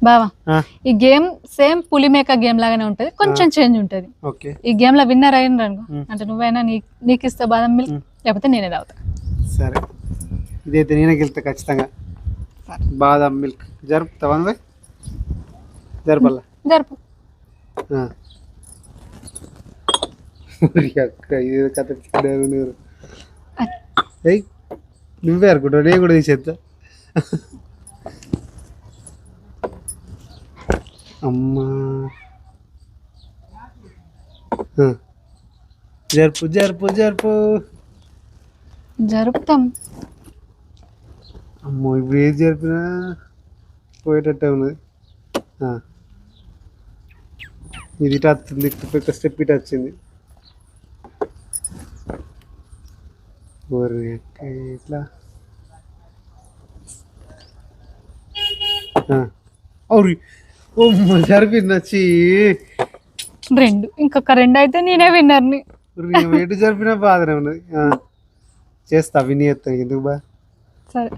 బావా ఈ game same పులిమేక game లాగానే ఉంటది, కొంచెం చేంజ్ ఉంటది. ఈ గేమ్ లో విన్నర్ అయిన అంటే నువ్వైనా నీకు ఇస్తా బాదం మిల్క్, లేకపోతే నేనే తాగుతా. సరే, ఇదైతే నేనే గెలుతా ఖచ్చితంగా. బాదం మిల్క్ జరుపుతావా నువ్వే? జరపల్లా? జరుపు. ఇది కథ నువ్వే అనుకుంటావు, నేను కూడా తీసేద్దా. అమ్మా జరుపు జరుపు జరుపు. జరుపుతాం. అమ్మో ఇప్పుడు ఏది జరిపినా పోయేటట్టే ఉన్నది. ఇది ఇటు వస్తుంది, ఒక స్టెప్ ఇటు వచ్చింది. ఇట్లా జరిపింది వచ్చి 2, ఇంకొక 2 అయితే నేనే విన్నర్ని. ఎటు జరిపినా బాధనే ఉన్నది. చేస్తా, విని చేస్తా. ఎందుకు బా? సరే.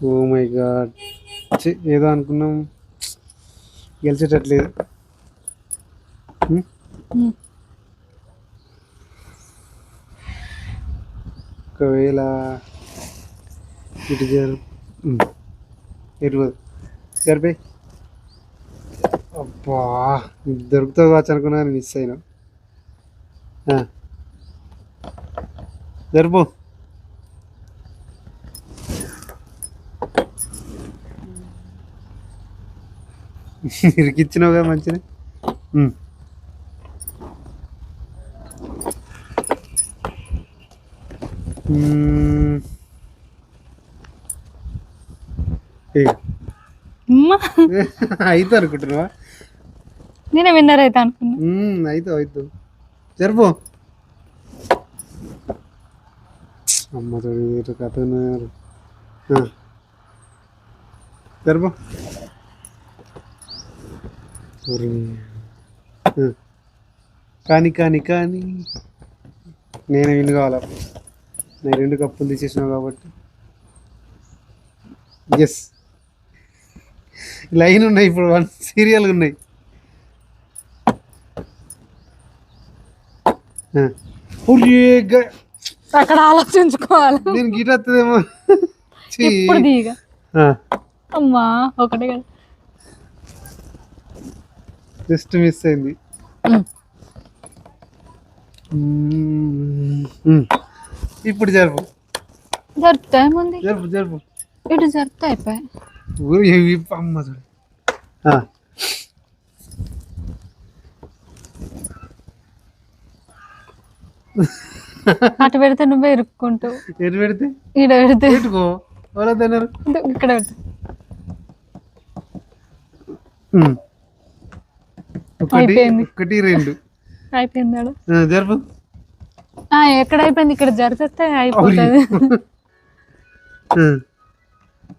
ఓ మై గాడ్, ఏదో అనుకున్నాం, గెలిచేటట్లేదు. ఒకవేళ ఇటు జరిపే. అబ్బా, దొరుకుతుంది కావచ్చు అనుకున్నా, మిస్ అయినా. జరుపు. ఇరికిచ్చినావుగా మంచిగా. అయితే అనుకుంటున్నావా? నేనే విన్నర్ అయితే అనుకున్నా. అయితే జరుపు. అమ్మ కథ జరుపు. కానీ కానీ కానీ నేను విన్ కావాల. నేను 2 కప్పులు తీసేసినావు కాబట్టి. ఎస్, లైన్ ఉన్నాయి ఇప్పుడు, 1 సీరియల్గా ఉన్నాయి. అక్కడ ఆలోచించుకోవాలి. నేను గీట వస్తుందేమో. అమ్మా ఒకటే కదా, జస్ట్ మిస్ అయింది. ఇప్పుడు జరుపు. జరుపుతా ఏముంది? జరుపు జరుపు. ఇటు జరుపుతా అయిపోయి. అమ్మ చూడు. అటు పెడితే నువ్వే ఇరుక్కుంటావు. ఎటు పెడితే? ఈడ పెడితే. పెట్టుకో, ఎవరన్నారు? ఇక్కడ పెడితే. ఒకటి 2 అయిపోయింది. జరుపు. ఎక్కడ అయిపోయింది? ఇక్కడ జరిపితే అయిపోతుంది.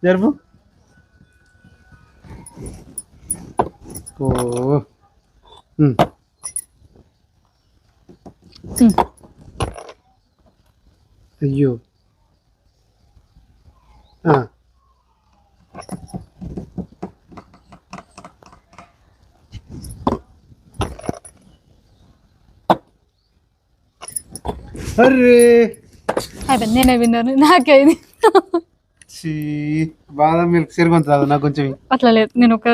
జరుపు. ఓ అయ్యో. అరే అయిపోయింది, నేనే విన్నాను. నాకేది బాదం మిల్క్ సరిపోతుంది నాకు కొంచెం. అట్లా లేదు, నేను ఒక్క